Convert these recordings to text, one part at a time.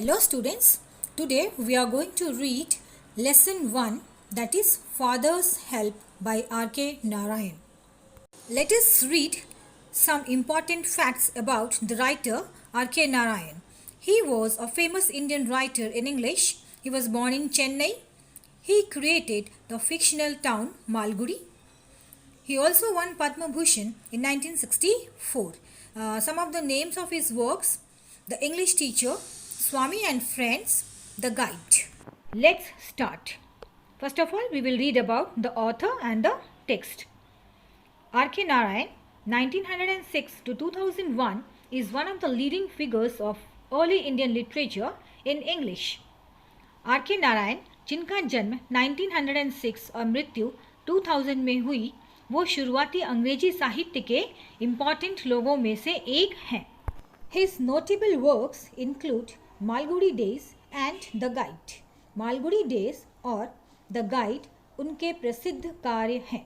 Hello students, today we are going to read lesson 1, that is Father's Help by R.K. Narayan. Let us read some important facts about the writer R.K. Narayan. He was a famous Indian writer in English. He was born in Chennai. He created the fictional town Malgudi. He also won Padma Bhushan in 1964. Some of the names of his works: The English Teacher, Swami and Friends, The Guide. Let's start. First of all, we will read about the author and the text. R.K. Narayan, 1906 to 2001, is one of the leading figures of early Indian literature in English. R.K. Narayan, जिनका जन्म 1906 और मृत्यु 2000 में हुई, वो शुरुआती अंग्रेजी साहित्य के इम्पॉर्टेंट लोगों में से एक हैं. His notable works include Malgudi Days and The Guide. Malgudi Days और The Guide उनके प्रसिद्ध कार्य हैं.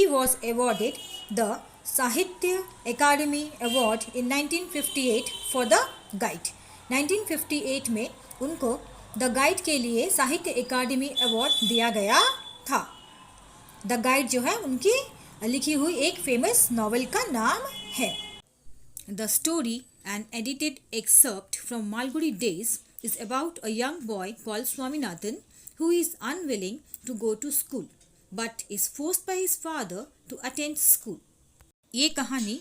He was awarded the Sahitya Akademi Award in 1958 for The Guide. 1958 में उनको The Guide के लिए साहित्य अकादमी अवार्ड दिया गया था. The Guide जो है उनकी लिखी हुई एक फेमस नॉवेल का नाम है. The story, an edited excerpt from Malgudi Days, is about a young boy called Swaminathan who is unwilling to go to school but is forced by his father to attend school. ये कहानी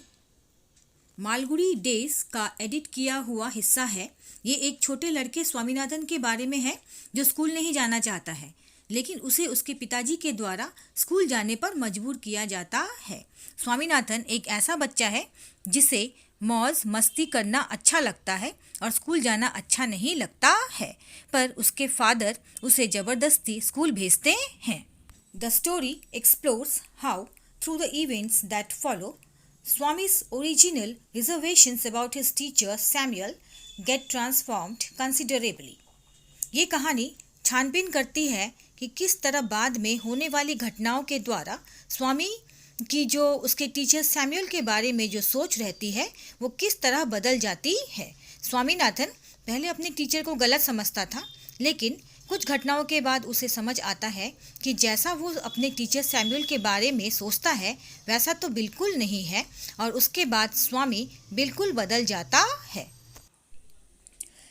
Malgudi days का edit किया हुआ हिस्सा है. ये एक छोटे लड़के स्वामीनाथन के बारे में है जो स्कूल नहीं जाना चाहता है, लेकिन उसे उसके पिताजी के द्वारा स्कूल जाने पर मजबूर किया जाता है. स्वामीनाथन एक ऐसा बच्चा है जिसे मौज मस्ती करना अच्छा लगता है और स्कूल जाना अच्छा नहीं लगता है, पर उसके फादर उसे ज़बरदस्ती स्कूल भेजते हैं. The story explores how through the events that follow Swami's original reservations about his teacher Samuel get transformed considerably. ये कहानी छानबीन करती है कि किस तरह बाद में होने वाली घटनाओं के द्वारा स्वामी की जो उसके टीचर सैमुअल के बारे में जो सोच रहती है वो किस तरह बदल जाती है. स्वामीनाथन पहले अपने टीचर को गलत समझता था, लेकिन कुछ घटनाओं के बाद उसे समझ आता है कि जैसा वो अपने टीचर सैमुअल के बारे में सोचता है वैसा तो बिल्कुल नहीं है, और उसके बाद स्वामी बिल्कुल बदल जाता है.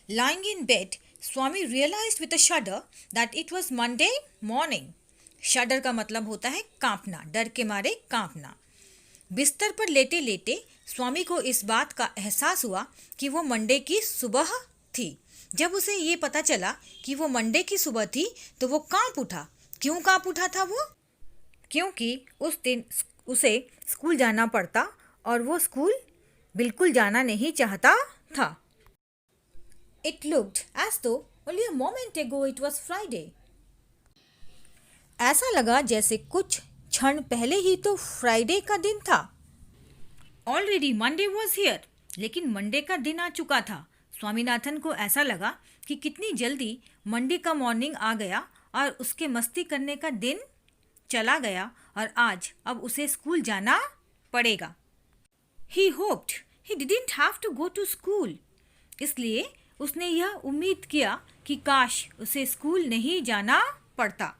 Lying in bed, Swami realized with a shudder that it was Monday morning. शडर का मतलब होता है कांपना, डर के मारे कांपना. बिस्तर पर लेटे लेटे स्वामी को इस बात का एहसास हुआ कि वो मंडे की सुबह थी. जब उसे ये पता चला कि वो मंडे की सुबह थी तो वो कांप उठा. क्यों कांप उठा था वो? क्योंकि उस दिन उसे स्कूल जाना पड़ता और वो स्कूल बिल्कुल जाना नहीं चाहता था. It looked as though only a moment ago it was Friday. ऐसा लगा जैसे कुछ क्षण पहले ही तो फ्राइडे का दिन था. Already Monday was here. लेकिन मंडे का दिन आ चुका था. स्वामीनाथन को ऐसा लगा कि कितनी जल्दी मंडे का मॉर्निंग आ गया और उसके मस्ती करने का दिन चला गया और आज अब उसे स्कूल जाना पड़ेगा. He hoped he didn't have to go to school. इसलिए उसने यह उम्मीद किया कि काश उसे स्कूल नहीं जाना पड़ता.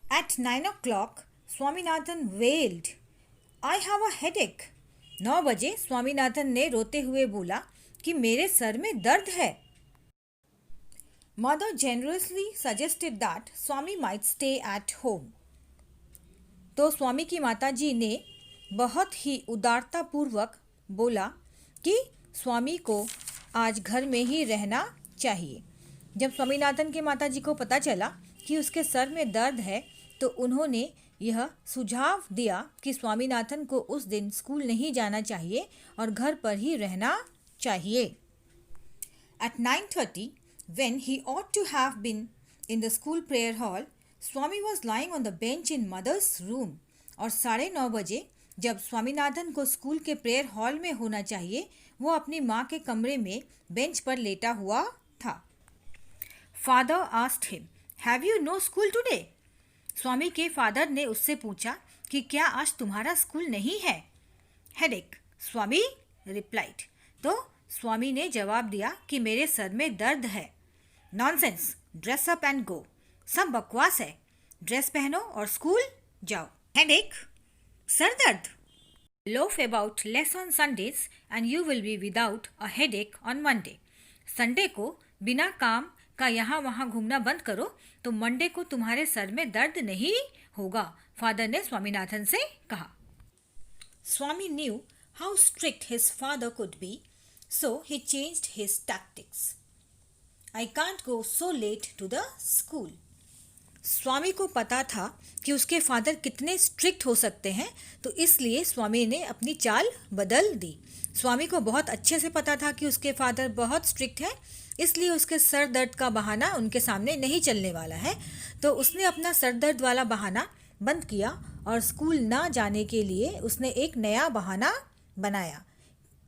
At 9 o'clock, Swaminathan wailed, I have a headache. 9 बजे स्वामीनाथन ने रोते हुए बोला कि मेरे सर में दर्द है. Mother generously suggested that Swami might stay at home. तो स्वामी की माताजी ने बहुत ही उदारता पूर्वक बोला कि स्वामी को आज घर में ही रहना चाहिए. जब स्वामीनाथन के माताजी को पता चला कि उसके सर में दर्द है तो उन्होंने यह सुझाव दिया कि स्वामीनाथन को उस दिन स्कूल नहीं जाना चाहिए और घर पर ही रहना चाहिए. At 9:30, when he ought to have been in the school prayer hall, Swami was lying on the bench in mother's room. और 9:30 बजे जब स्वामीनाथन को स्कूल के प्रेयर हॉल में होना चाहिए, वो अपनी माँ के कमरे में बेंच पर लेटा हुआ था. Father asked him, "Have you no school today?" स्वामी के फादर ने उससे पूछा कि क्या आज तुम्हारा स्कूल नहीं है. Headache, Swami replied. तो स्वामी ने जवाब दिया कि मेरे सर में दर्द है. Nonsense, dress up and go. सब बकवास है, ड्रेस पहनो और स्कूल जाओ। हेडेक, सर दर्द। Loaf about less on Sundays and you will be without a headache on Monday. Sunday को बिना काम का यहाँ वहाँ घूमना बंद करो तो मंडे को तुम्हारे सर में दर्द नहीं होगा, फादर ने स्वामीनाथन से कहा। Swami knew how strict his father could be, so he changed his tactics. I can't go so late to the school. स्वामी को पता था कि उसके फादर कितने स्ट्रिक्ट हो सकते हैं, तो इसलिए स्वामी ने अपनी चाल बदल दी। स्वामी को बहुत अच्छे से पता था कि उसके फादर बहुत स्ट्रिक्ट है, इसलिए उसके सर दर्द का बहाना उनके सामने नहीं चलने वाला है। तो उसने अपना सर दर्द वाला बहाना बंद किया और स्कूल ना जाने के लिए उसने एक नया बहाना बनाया।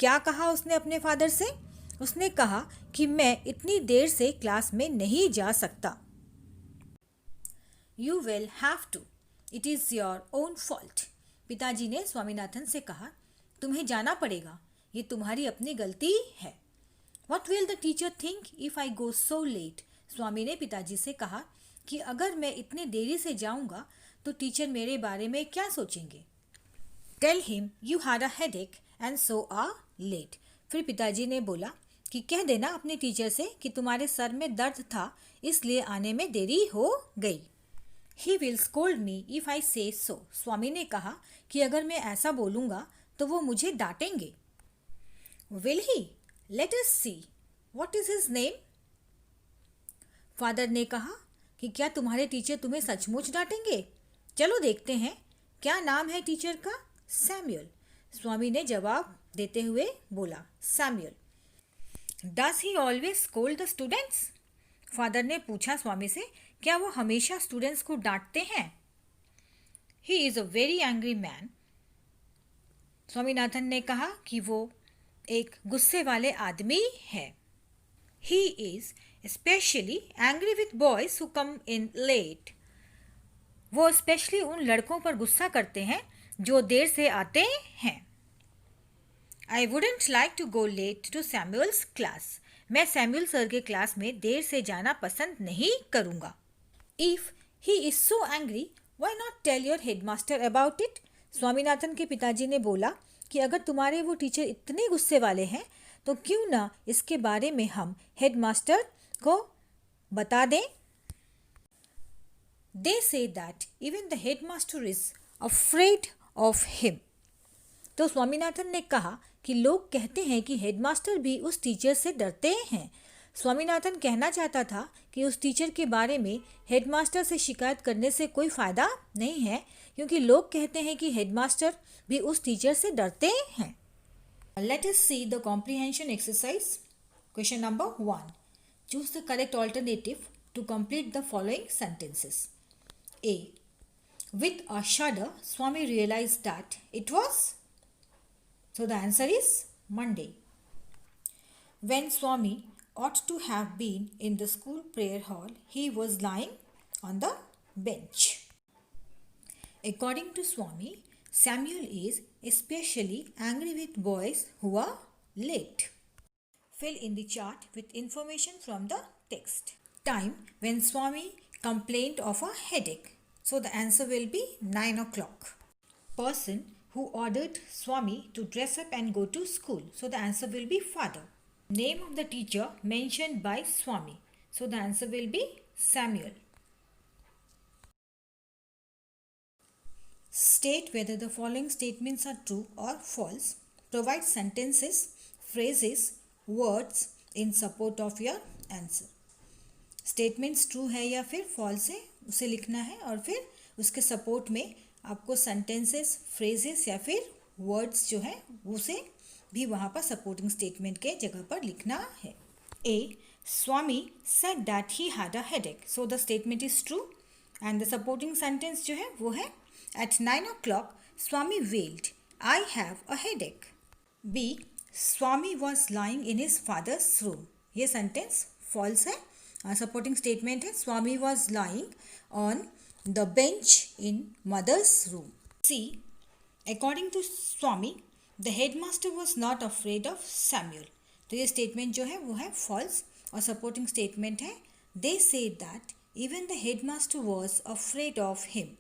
क्या कहा उसने अपने फादर से? उसने कहा कि मैं इतनी देर से क्लास में नहीं जा सकता। You will have to. It is your own fault. पिताजी ने स्वामीनाथन से कहा, तुम्हें जाना पड़ेगा, ये तुम्हारी अपनी गलती है। What will the teacher think if I go so late? स्वामी ने पिताजी से कहा कि अगर मैं इतने देरी से जाऊंगा तो टीचर मेरे बारे में क्या सोचेंगे। Tell him you had a headache and so are late. फिर पिताजी ने बोला कि कह देना अपने टीचर से कि तुम्हारे सर में दर्द था, इसलिए आने में देरी हो गई। He will scold me if I say so. स्वामी ने कहा कि अगर मैं ऐसा बोलूँगा तो वो मुझे डांटेंगे। Will he? Let us see. What is his name? Father ने कहा कि क्या तुम्हारे टीचर तुम्हें सचमुच डांटेंगे? चलो देखते हैं, क्या नाम है टीचर का? सैमुअल। स्वामी ने जवाब देते हुए बोला, Samuel. Does he always scold the students? Father ने पूछा स्वामी से, क्या वो हमेशा स्टूडेंट्स को डांटते हैं? He is a very angry man. Swaminathan ने कहा कि वो एक गुस्से वाले आदमी है। He is especially angry with boys who come in late. वो स्पेशली उन लड़कों पर गुस्सा करते हैं जो देर से आते हैं। I wouldn't like to go late to Samuel's class. मैं सैमुअल सर के क्लास में देर से जाना पसंद नहीं करूँगा। If he is so angry, why not tell your headmaster about it? Swaminathan के पिताजी ने बोला कि अगर तुम्हारे वो टीचर इतने गुस्से वाले हैं तो क्यों ना इसके बारे में हम हेडमास्टर को बता दें। They say that even the headmaster is afraid of him. तो स्वामीनाथन ने कहा कि लोग कहते हैं कि हेडमास्टर भी उस टीचर से डरते हैं। स्वामीनाथन कहना चाहता था कि उस टीचर के बारे में हेडमास्टर से शिकायत करने से कोई फ़ायदा नहीं है, क्योंकि लोग कहते हैं कि हेडमास्टर भी उस टीचर से डरते हैं। Let us see the comprehension exercise. Question number 1. Choose the correct alternative to complete the following sentences. A. With a shudder, Swami realized that it was. So the answer is Monday. When Swami ought to have been in the school prayer hall, he was lying on the bench. According to Swami, Samuel is especially angry with boys who are late. Fill in the chart with information from the text. Time when Swami complained of a headache. So the answer will be 9 o'clock. Person who ordered Swami to dress up and go to school. So the answer will be father. Name of the teacher mentioned by Swami. So the answer will be Samuel. State whether the following statements are true or false. Provide sentences, phrases, words in support of your answer. Statements true है या फिर false है उसे लिखना है और फिर उसके सपोर्ट में आपको sentences, phrases या फिर words जो है उसे भी वहाँ पर सपोर्टिंग स्टेटमेंट के जगह पर लिखना है। A. Swami said that he had a headache. So the statement is true and the supporting sentence जो है वो है At 9 o'clock, Swami wailed, I have a headache. B. Swami was lying in his father's room. ये sentence false है। Supporting statement है Swami was lying on the bench in mother's room. C. According to Swami, the headmaster was not afraid of Samuel. तो ये statement जो है वो है false और supporting statement है They said that even the headmaster was afraid of him.